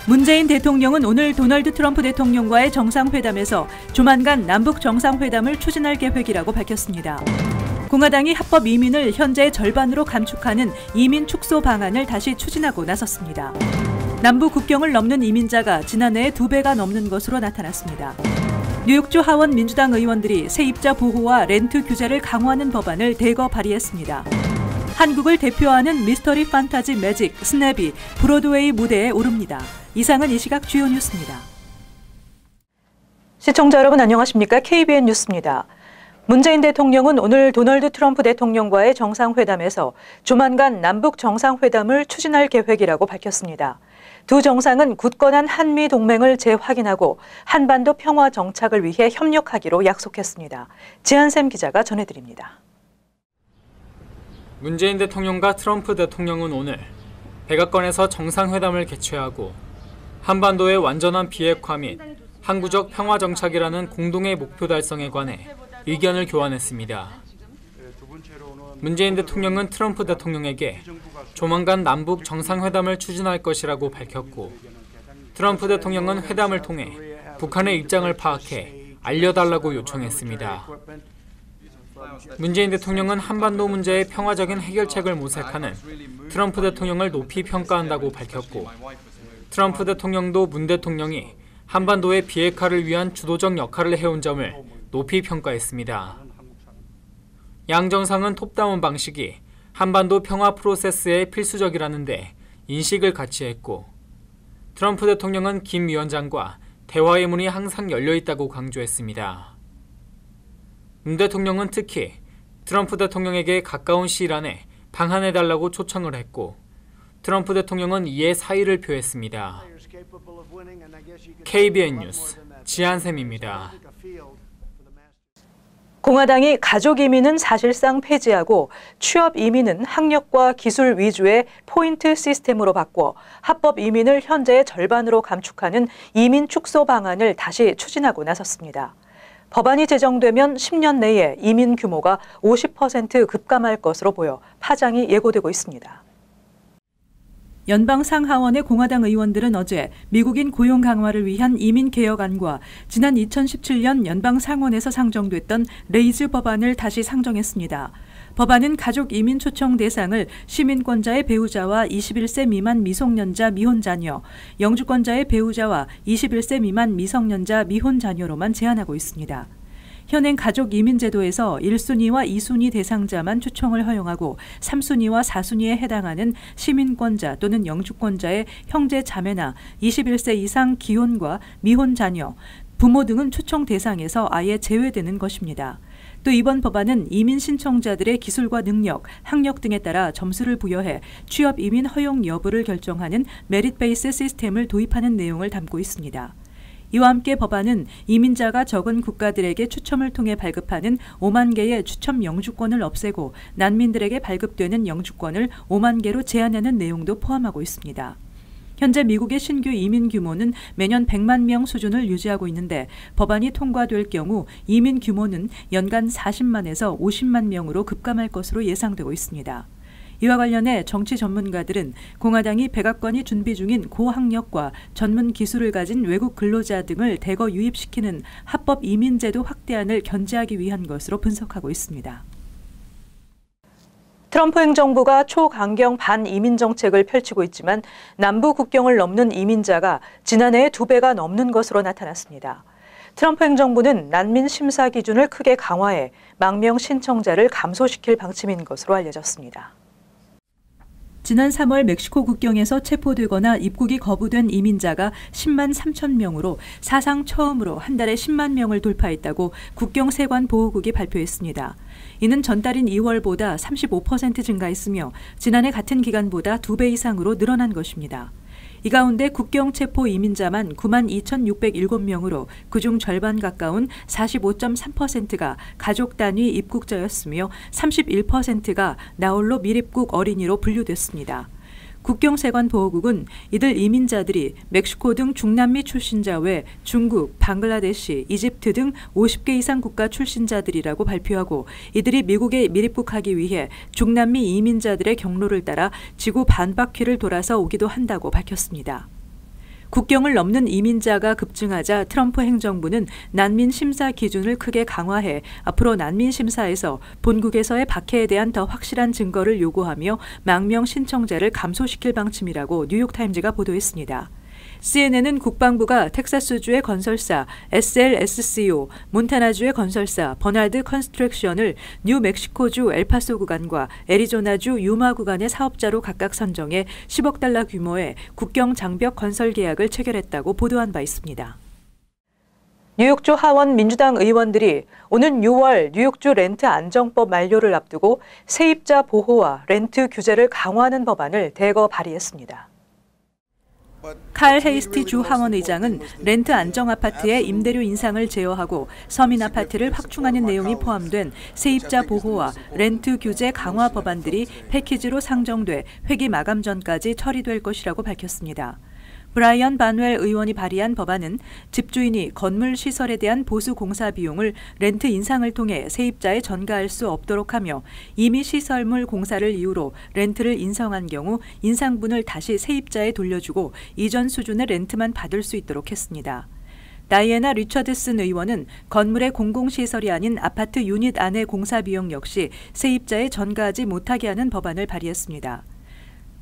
문재인 대통령은 오늘 도널드 트럼프 대통령과의 정상회담에서 조만간 남북 정상회담을 추진할 계획이라고 밝혔습니다. 공화당이 합법 이민을 현재의 절반으로 감축하는 이민 축소 방안을 다시 추진하고 나섰습니다. 남북 국경을 넘는 이민자가 지난해에 2배가 넘는 것으로 나타났습니다. 뉴욕주 하원 민주당 의원들이 세입자 보호와 렌트 규제를 강화하는 법안을 대거 발의했습니다. 한국을 대표하는 미스터리 판타지 매직 스냅이 브로드웨이 무대에 오릅니다. 이상은 이 시각 주요 뉴스입니다. 시청자 여러분 안녕하십니까? KBN 뉴스입니다. 문재인 대통령은 오늘 도널드 트럼프 대통령과의 정상회담에서 조만간 남북 정상회담을 추진할 계획이라고 밝혔습니다. 두 정상은 굳건한 한미 동맹을 재확인하고 한반도 평화 정착을 위해 협력하기로 약속했습니다. 지한샘 기자가 전해드립니다. 문재인 대통령과 트럼프 대통령은 오늘 백악관에서 정상회담을 개최하고 한반도의 완전한 비핵화 및 항구적 평화 정착이라는 공동의 목표 달성에 관해 의견을 교환했습니다. 문재인 대통령은 트럼프 대통령에게 조만간 남북 정상회담을 추진할 것이라고 밝혔고, 트럼프 대통령은 회담을 통해 북한의 입장을 파악해 알려달라고 요청했습니다. 문재인 대통령은 한반도 문제의 평화적인 해결책을 모색하는 트럼프 대통령을 높이 평가한다고 밝혔고, 트럼프 대통령도 문 대통령이 한반도의 비핵화를 위한 주도적 역할을 해온 점을 높이 평가했습니다. 양 정상은 톱다운 방식이 한반도 평화 프로세스에 필수적이라는데 인식을 같이 했고, 트럼프 대통령은 김 위원장과 대화의 문이 항상 열려 있다고 강조했습니다. 문 대통령은 특히 트럼프 대통령에게 가까운 시일 안에 방한해달라고 초청을 했고, 트럼프 대통령은 이에 사의를 표했습니다. KBN 뉴스 지한샘입니다. 공화당이 가족 이민은 사실상 폐지하고 취업 이민은 학력과 기술 위주의 포인트 시스템으로 바꿔 합법 이민을 현재의 절반으로 감축하는 이민 축소 방안을 다시 추진하고 나섰습니다. 법안이 제정되면 10년 내에 이민 규모가 50% 급감할 것으로 보여 파장이 예고되고 있습니다. 연방 상하원의 공화당 의원들은 어제 미국인 고용 강화를 위한 이민 개혁안과 지난 2017년 연방 상원에서 상정됐던 레이즈 법안을 다시 상정했습니다. 법안은 가족 이민 초청 대상을 시민권자의 배우자와 21세 미만 미성년자 미혼 자녀, 영주권자의 배우자와 21세 미만 미성년자 미혼 자녀로만 제한하고 있습니다. 현행 가족 이민 제도에서 1순위와 2순위 대상자만 초청을 허용하고 3순위와 4순위에 해당하는 시민권자 또는 영주권자의 형제 자매나 21세 이상 기혼과 미혼 자녀, 부모 등은 초청 대상에서 아예 제외되는 것입니다. 또 이번 법안은 이민 신청자들의 기술과 능력, 학력 등에 따라 점수를 부여해 취업 이민 허용 여부를 결정하는 메릿 베이스 시스템을 도입하는 내용을 담고 있습니다. 이와 함께 법안은 이민자가 적은 국가들에게 추첨을 통해 발급하는 5만 개의 추첨 영주권을 없애고 난민들에게 발급되는 영주권을 5만 개로 제한하는 내용도 포함하고 있습니다. 현재 미국의 신규 이민 규모는 매년 100만 명 수준을 유지하고 있는데 법안이 통과될 경우 이민 규모는 연간 40만에서 50만 명으로 급감할 것으로 예상되고 있습니다. 이와 관련해 정치 전문가들은 공화당이 백악관이 준비 중인 고학력과 전문 기술을 가진 외국 근로자 등을 대거 유입시키는 합법 이민제도 확대안을 견제하기 위한 것으로 분석하고 있습니다. 트럼프 행정부가 초강경 반이민 정책을 펼치고 있지만 남부 국경을 넘는 이민자가 지난해에 2배가 넘는 것으로 나타났습니다. 트럼프 행정부는 난민 심사 기준을 크게 강화해 망명 신청자를 감소시킬 방침인 것으로 알려졌습니다. 지난 3월 멕시코 국경에서 체포되거나 입국이 거부된 이민자가 10만 3천 명으로 사상 처음으로 한 달에 10만 명을 돌파했다고 국경세관보호국이 발표했습니다. 이는 전달인 2월보다 35% 증가했으며 지난해 같은 기간보다 2배 이상으로 늘어난 것입니다. 이 가운데 국경 체포 이민자만 9만 2,607명으로 그중 절반 가까운 45.3%가 가족 단위 입국자였으며 31%가 나홀로 미입국 어린이로 분류됐습니다. 국경세관보호국은 이들 이민자들이 멕시코 등 중남미 출신자 외 중국, 방글라데시, 이집트 등 50개 이상 국가 출신자들이라고 발표하고 이들이 미국에 밀입국하기 위해 중남미 이민자들의 경로를 따라 지구 반바퀴를 돌아서 오기도 한다고 밝혔습니다. 국경을 넘는 이민자가 급증하자 트럼프 행정부는 난민 심사 기준을 크게 강화해 앞으로 난민 심사에서 본국에서의 박해에 대한 더 확실한 증거를 요구하며 망명 신청자를 감소시킬 방침이라고 뉴욕타임즈가 보도했습니다. CNN은 국방부가 텍사스주의 건설사 SLSCO, 몬타나주의 건설사 버나드 컨스트럭션을 뉴멕시코주 엘파소 구간과 애리조나주 유마 구간의 사업자로 각각 선정해 10억 달러 규모의 국경 장벽 건설 계약을 체결했다고 보도한 바 있습니다. 뉴욕주 하원 민주당 의원들이 오는 6월 뉴욕주 렌트 안정법 만료를 앞두고 세입자 보호와 렌트 규제를 강화하는 법안을 대거 발의했습니다. 칼 헤이스티 주 하원 의장은 렌트 안정 아파트의 임대료 인상을 제어하고 서민 아파트를 확충하는 내용이 포함된 세입자 보호와 렌트 규제 강화 법안들이 패키지로 상정돼 회기 마감 전까지 처리될 것이라고 밝혔습니다. 브라이언 바누엘 의원이 발의한 법안은 집주인이 건물 시설에 대한 보수 공사 비용을 렌트 인상을 통해 세입자에 전가할 수 없도록 하며 이미 시설물 공사를 이유로 렌트를 인상한 경우 인상분을 다시 세입자에 돌려주고 이전 수준의 렌트만 받을 수 있도록 했습니다. 다이애나 리처드슨 의원은 건물의 공공시설이 아닌 아파트 유닛 안의 공사 비용 역시 세입자에 전가하지 못하게 하는 법안을 발의했습니다.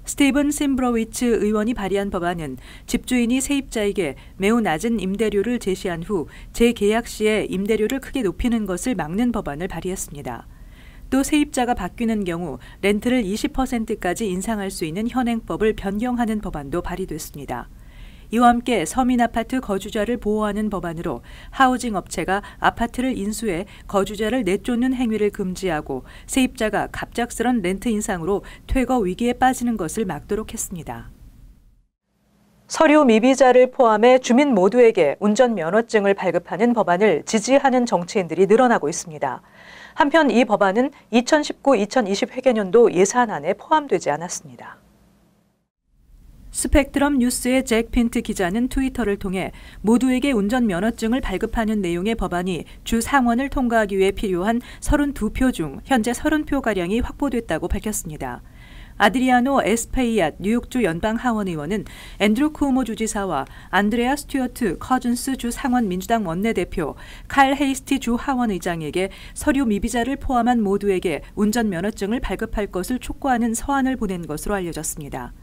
스티븐 심브로위츠 의원이 발의한 법안은 집주인이 세입자에게 매우 낮은 임대료를 제시한 후 재계약 시에 임대료를 크게 높이는 것을 막는 법안을 발의했습니다. 또 세입자가 바뀌는 경우 렌트를 20%까지 인상할 수 있는 현행법을 변경하는 법안도 발의됐습니다. 이와 함께 서민 아파트 거주자를 보호하는 법안으로 하우징 업체가 아파트를 인수해 거주자를 내쫓는 행위를 금지하고 세입자가 갑작스런 렌트 인상으로 퇴거 위기에 빠지는 것을 막도록 했습니다. 서류 미비자를 포함해 주민 모두에게 운전면허증을 발급하는 법안을 지지하는 정치인들이 늘어나고 있습니다. 한편 이 법안은 2019-2020 회계년도 예산안에 포함되지 않았습니다. 스펙트럼 뉴스의 잭 핀트 기자는 트위터를 통해 모두에게 운전면허증을 발급하는 내용의 법안이 주 상원을 통과하기 위해 필요한 32표 중 현재 30표가량이 확보됐다고 밝혔습니다. 아드리아노 에스페이앗 뉴욕주 연방하원의원은 앤드루 쿠오모 주지사와 안드레아 스튜어트 커즌스 주 상원 민주당 원내대표, 칼 헤이스티 주 하원의장에게 서류 미비자를 포함한 모두에게 운전면허증을 발급할 것을 촉구하는 서한을 보낸 것으로 알려졌습니다.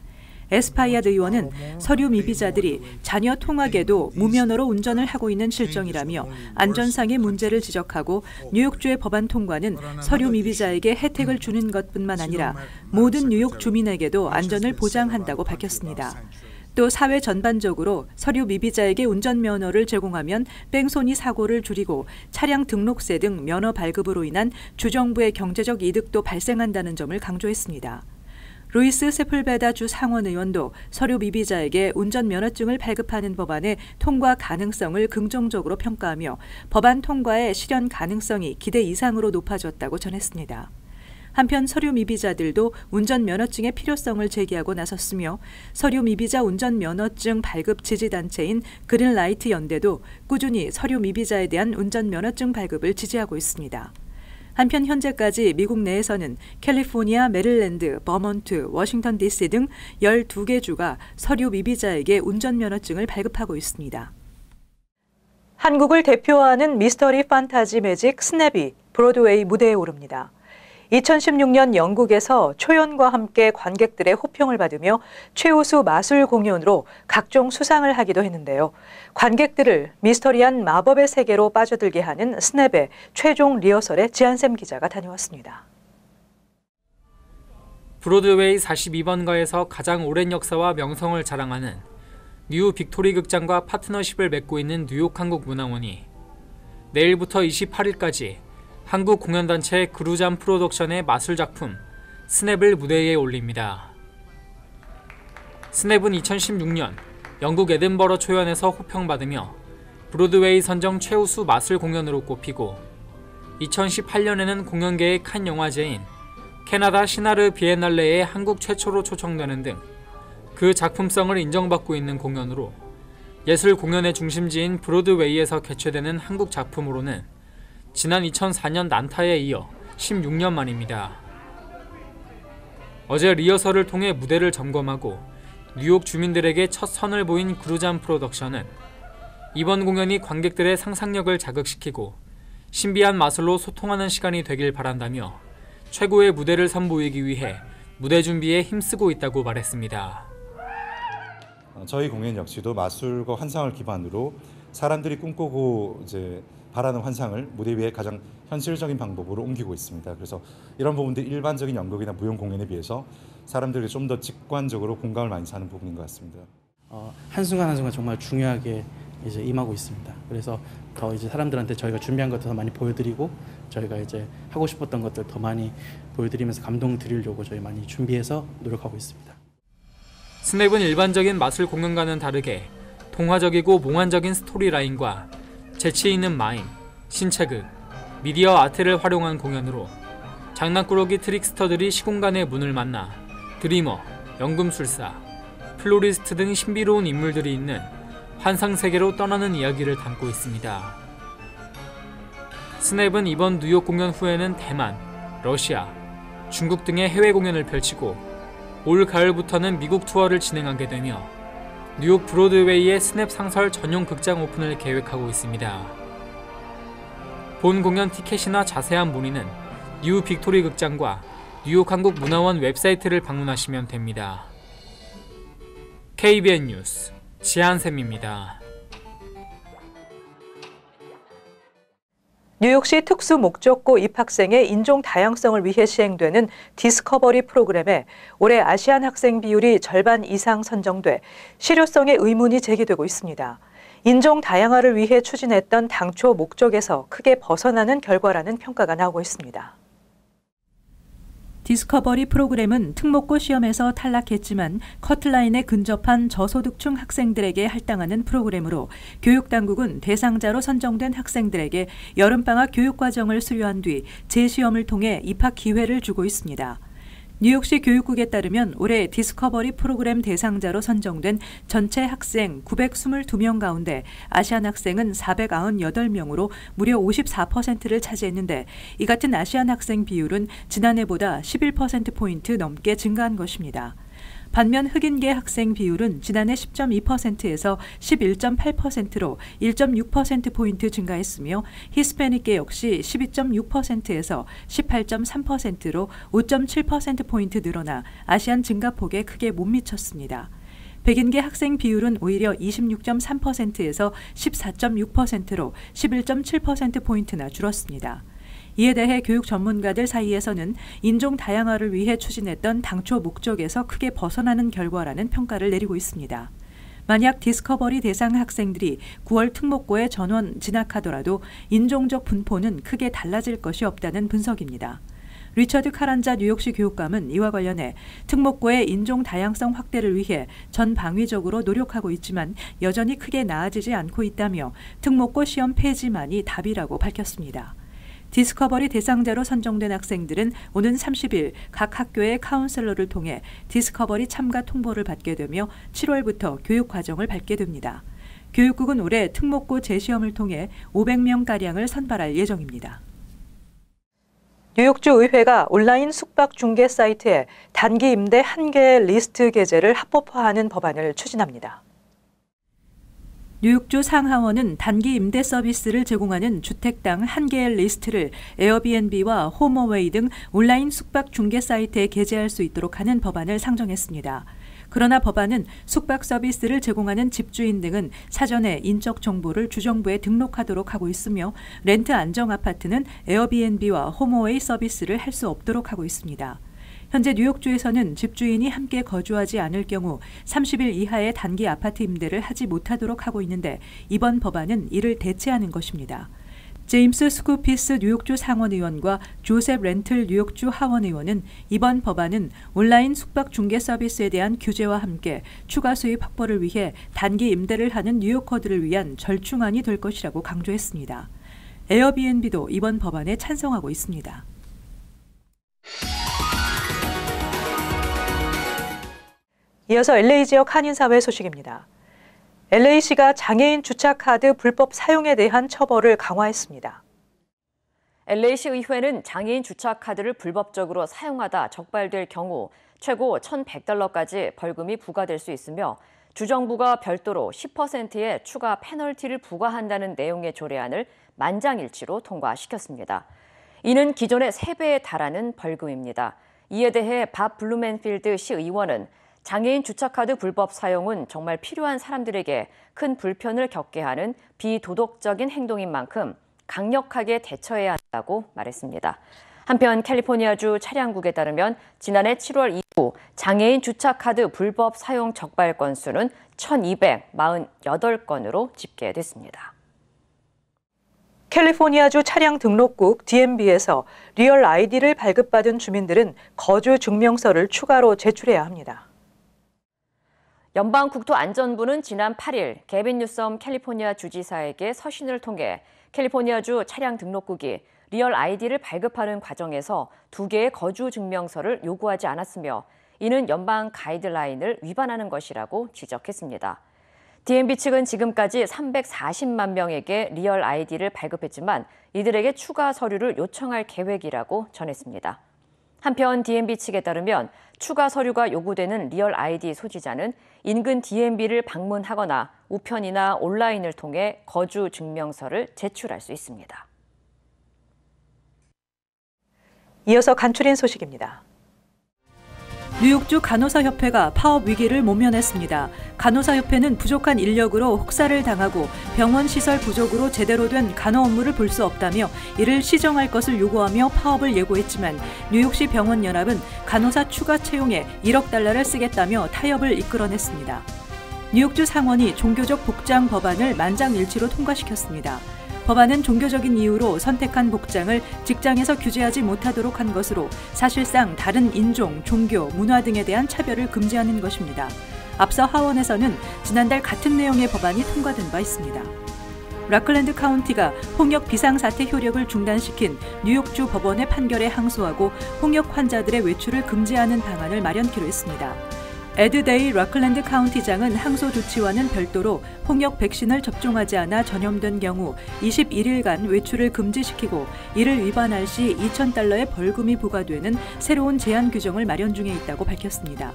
에스파이앗 의원은 서류 미비자들이 자녀 통학에도 무면허로 운전을 하고 있는 실정이라며 안전상의 문제를 지적하고 뉴욕주의 법안 통과는 서류 미비자에게 혜택을 주는 것뿐만 아니라 모든 뉴욕 주민에게도 안전을 보장한다고 밝혔습니다. 또 사회 전반적으로 서류 미비자에게 운전면허를 제공하면 뺑소니 사고를 줄이고 차량 등록세 등 면허 발급으로 인한 주정부의 경제적 이득도 발생한다는 점을 강조했습니다. 루이스 세플베다 주 상원의원도 서류 미비자에게 운전면허증을 발급하는 법안의 통과 가능성을 긍정적으로 평가하며 법안 통과의 실현 가능성이 기대 이상으로 높아졌다고 전했습니다. 한편 서류 미비자들도 운전면허증의 필요성을 제기하고 나섰으며 서류 미비자 운전면허증 발급 지지단체인 그린라이트 연대도 꾸준히 서류 미비자에 대한 운전면허증 발급을 지지하고 있습니다. 한편 현재까지 미국 내에서는 캘리포니아, 메릴랜드, 버몬트, 워싱턴 DC 등 12개 주가 서류 미비자에게 운전면허증을 발급하고 있습니다. 한국을 대표하는 미스터리 판타지 매직 스냅이 브로드웨이 무대에 오릅니다. 2016년 영국에서 초연과 함께 관객들의 호평을 받으며 최우수 마술 공연으로 각종 수상을 하기도 했는데요. 관객들을 미스터리한 마법의 세계로 빠져들게 하는 스냅의 최종 리허설에 지한샘 기자가 다녀왔습니다. 브로드웨이 42번가에서 가장 오랜 역사와 명성을 자랑하는 뉴 빅토리 극장과 파트너십을 맺고 있는 뉴욕 한국문화원이 내일부터 28일까지 한국 공연단체 그루잠 프로덕션의 마술작품 스냅을 무대에 올립니다. 스냅은 2016년 영국 에든버러 초연에서 호평받으며 브로드웨이 선정 최우수 마술 공연으로 꼽히고 2018년에는 공연계의 칸 영화제인 캐나다 시나르 비엔날레에 한국 최초로 초청되는 등 그 작품성을 인정받고 있는 공연으로 예술 공연의 중심지인 브로드웨이에서 개최되는 한국 작품으로는 지난 2004년 난타에 이어 16년 만입니다. 어제 리허설을 통해 무대를 점검하고 뉴욕 주민들에게 첫 선을 보인 그루잠 프로덕션은 이번 공연이 관객들의 상상력을 자극시키고 신비한 마술로 소통하는 시간이 되길 바란다며 최고의 무대를 선보이기 위해 무대 준비에 힘쓰고 있다고 말했습니다. 저희 공연 역시도 마술과 환상을 기반으로 사람들이 꿈꾸고 이제 바라는 환상을 무대 위에 가장 현실적인 방법으로 옮기고 있습니다. 그래서 이런 부분들이 일반적인 연극이나 무용 공연에 비해서 사람들이 좀 더 직관적으로 공감을 많이 사는 부분인 것 같습니다. 한순간 한순간 정말 중요하게 이제 임하고 있습니다. 그래서 더 이제 사람들한테 저희가 준비한 것들 더 많이 보여드리고 저희가 이제 하고 싶었던 것들 더 많이 보여드리면서 감동 드리려고 저희 많이 준비해서 노력하고 있습니다. 스냅은 일반적인 마술 공연과는 다르게 동화적이고 몽환적인 스토리라인과 재치 있는 마임, 신체극, 미디어 아트를 활용한 공연으로 장난꾸러기 트릭스터들이 시공간의 문을 만나 드리머, 연금술사, 플로리스트 등 신비로운 인물들이 있는 환상세계로 떠나는 이야기를 담고 있습니다. 스냅은 이번 뉴욕 공연 후에는 대만, 러시아, 중국 등의 해외 공연을 펼치고 올 가을부터는 미국 투어를 진행하게 되며 뉴욕 브로드웨이의 스냅 상설 전용 극장 오픈을 계획하고 있습니다. 본 공연 티켓이나 자세한 문의는 뉴 빅토리 극장과 뉴욕 한국문화원 웹사이트를 방문하시면 됩니다. KBN 뉴스 지한샘입니다. 뉴욕시 특수목적고 입학생의 인종 다양성을 위해 시행되는 디스커버리 프로그램에 올해 아시안 학생 비율이 절반 이상 선정돼 실효성에 의문이 제기되고 있습니다. 인종 다양화를 위해 추진했던 당초 목적에서 크게 벗어나는 결과라는 평가가 나오고 있습니다. 디스커버리 프로그램은 특목고 시험에서 탈락했지만 커트라인에 근접한 저소득층 학생들에게 할당하는 프로그램으로 교육당국은 대상자로 선정된 학생들에게 여름방학 교육과정을 수료한 뒤 재시험을 통해 입학 기회를 주고 있습니다. 뉴욕시 교육국에 따르면 올해 디스커버리 프로그램 대상자로 선정된 전체 학생 922명 가운데 아시안 학생은 498명으로 무려 54%를 차지했는데 이 같은 아시안 학생 비율은 지난해보다 11%포인트 넘게 증가한 것입니다. 반면 흑인계 학생 비율은 지난해 10.2%에서 11.8%로 1.6%포인트 증가했으며 히스패닉계 역시 12.6%에서 18.3%로 5.7%포인트 늘어나 아시안 증가폭에 크게 못 미쳤습니다. 백인계 학생 비율은 오히려 26.3%에서 14.6%로 11.7%포인트나 줄었습니다. 이에 대해 교육 전문가들 사이에서는 인종 다양화를 위해 추진했던 당초 목적에서 크게 벗어나는 결과라는 평가를 내리고 있습니다. 만약 디스커버리 대상 학생들이 9월 특목고에 전원 진학하더라도 인종적 분포는 크게 달라질 것이 없다는 분석입니다. 리처드 카란자 뉴욕시 교육감은 이와 관련해 특목고의 인종 다양성 확대를 위해 전 방위적으로 노력하고 있지만 여전히 크게 나아지지 않고 있다며 특목고 시험 폐지만이 답이라고 밝혔습니다. 디스커버리 대상자로 선정된 학생들은 오는 30일 각 학교의 카운셀러를 통해 디스커버리 참가 통보를 받게 되며 7월부터 교육 과정을 밟게 됩니다. 교육국은 올해 특목고 재시험을 통해 500명가량을 선발할 예정입니다. 뉴욕주 의회가 온라인 숙박 중개 사이트에 단기 임대 한 개의 리스트 계제를 합법화하는 법안을 추진합니다. 뉴욕주 상하원은 단기 임대 서비스를 제공하는 주택당 한 개의 리스트를 에어비앤비와 홈어웨이 등 온라인 숙박 중개 사이트에 게재할 수 있도록 하는 법안을 상정했습니다. 그러나 법안은 숙박 서비스를 제공하는 집주인 등은 사전에 인적 정보를 주정부에 등록하도록 하고 있으며 렌트 안정 아파트는 에어비앤비와 홈어웨이 서비스를 할 수 없도록 하고 있습니다. 현재 뉴욕주에서는 집주인이 함께 거주하지 않을 경우 30일 이하의 단기 아파트 임대를 하지 못하도록 하고 있는데 이번 법안은 이를 대체하는 것입니다. 제임스 스쿠피스 뉴욕주 상원의원과 조셉 렌틀 뉴욕주 하원의원은 이번 법안은 온라인 숙박 중개 서비스에 대한 규제와 함께 추가 수입 확보를 위해 단기 임대를 하는 뉴요커들을 위한 절충안이 될 것이라고 강조했습니다. 에어비앤비도 이번 법안에 찬성하고 있습니다. 이어서 LA 지역 한인사회 소식입니다. LA시가 장애인 주차카드 불법 사용에 대한 처벌을 강화했습니다. LA시 의회는 장애인 주차카드를 불법적으로 사용하다 적발될 경우 최고 $1,100까지 벌금이 부과될 수 있으며 주정부가 별도로 10%의 추가 페널티를 부과한다는 내용의 조례안을 만장일치로 통과시켰습니다. 이는 기존의 3배에 달하는 벌금입니다. 이에 대해 밥 블루멘필드 시의원은 장애인 주차카드 불법 사용은 정말 필요한 사람들에게 큰 불편을 겪게 하는 비도덕적인 행동인 만큼 강력하게 대처해야 한다고 말했습니다. 한편 캘리포니아주 차량국에 따르면 지난해 7월 이후 장애인 주차카드 불법 사용 적발 건수는 1,248건으로 집계됐습니다. 캘리포니아주 차량 등록국 DMV에서 리얼 아이디를 발급받은 주민들은 거주 증명서를 추가로 제출해야 합니다. 연방국토안전부는 지난 8일 게빈 뉴섬 캘리포니아 주지사에게 서신을 통해 캘리포니아주 차량 등록국이 리얼 아이디를 발급하는 과정에서 2개의 거주 증명서를 요구하지 않았으며 이는 연방 가이드라인을 위반하는 것이라고 지적했습니다. DMV 측은 지금까지 340만 명에게 리얼 아이디를 발급했지만 이들에게 추가 서류를 요청할 계획이라고 전했습니다. 한편 DMV 측에 따르면 추가 서류가 요구되는 리얼 아이디 소지자는 인근 DMV를 방문하거나 우편이나 온라인을 통해 거주 증명서를 제출할 수 있습니다. 이어서 간추린 소식입니다. 뉴욕주 간호사협회가 파업 위기를 모면했습니다. 간호사협회는 부족한 인력으로 혹사를 당하고 병원 시설 부족으로 제대로 된 간호 업무를 볼 수 없다며 이를 시정할 것을 요구하며 파업을 예고했지만 뉴욕시 병원연합은 간호사 추가 채용에 1억 달러를 쓰겠다며 타협을 이끌어냈습니다. 뉴욕주 상원이 종교적 복장 법안을 만장일치로 통과시켰습니다. 법안은 종교적인 이유로 선택한 복장을 직장에서 규제하지 못하도록 한 것으로 사실상 다른 인종, 종교, 문화 등에 대한 차별을 금지하는 것입니다. 앞서 하원에서는 지난달 같은 내용의 법안이 통과된 바 있습니다. 라클랜드 카운티가 홍역 비상사태 효력을 중단시킨 뉴욕주 법원의 판결에 항소하고 홍역 환자들의 외출을 금지하는 방안을 마련키로 했습니다. 에드데이 라클랜드 카운티장은 항소 조치와는 별도로 홍역 백신을 접종하지 않아 전염된 경우 21일간 외출을 금지시키고 이를 위반할 시 $2,000의 벌금이 부과되는 새로운 제한 규정을 마련 중에 있다고 밝혔습니다.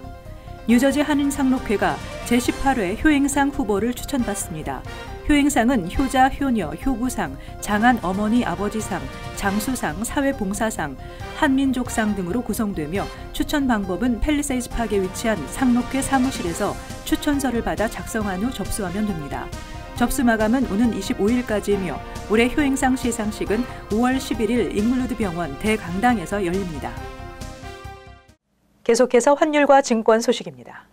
뉴저지 한인상록회가 제18회 효행상 후보를 추천받습니다. 효행상은 효자, 효녀, 효부상, 장한 어머니, 아버지상, 장수상, 사회봉사상, 한민족상 등으로 구성되며 추천 방법은 팰리세이드 파크에 위치한 상록회 사무실에서 추천서를 받아 작성한 후 접수하면 됩니다. 접수 마감은 오는 25일까지이며 올해 효행상 시상식은 5월 11일 잉글루드 병원 대강당에서 열립니다. 계속해서 환율과 증권 소식입니다.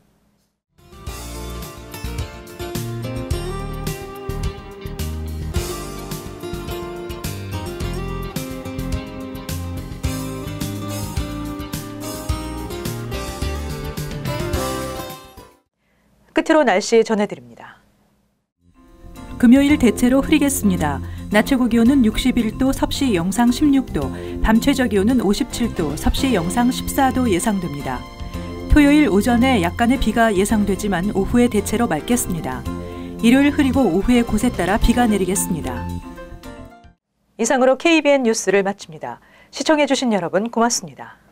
끝으로 날씨 전해드립니다. 금요일 대체로 흐리겠습니다. 낮 최고 기온은 61도, 섭씨 영상 16도, 밤 최저 기온은 57도, 섭씨 영상 14도 예상됩니다. 토요일 오전에 약간의 비가 예상되지만 오후에 대체로 맑겠습니다. 일요일 흐리고 오후에 곳에 따라 비가 내리겠습니다. 이상으로 KBN 뉴스를 마칩니다. 시청해주신 여러분 고맙습니다.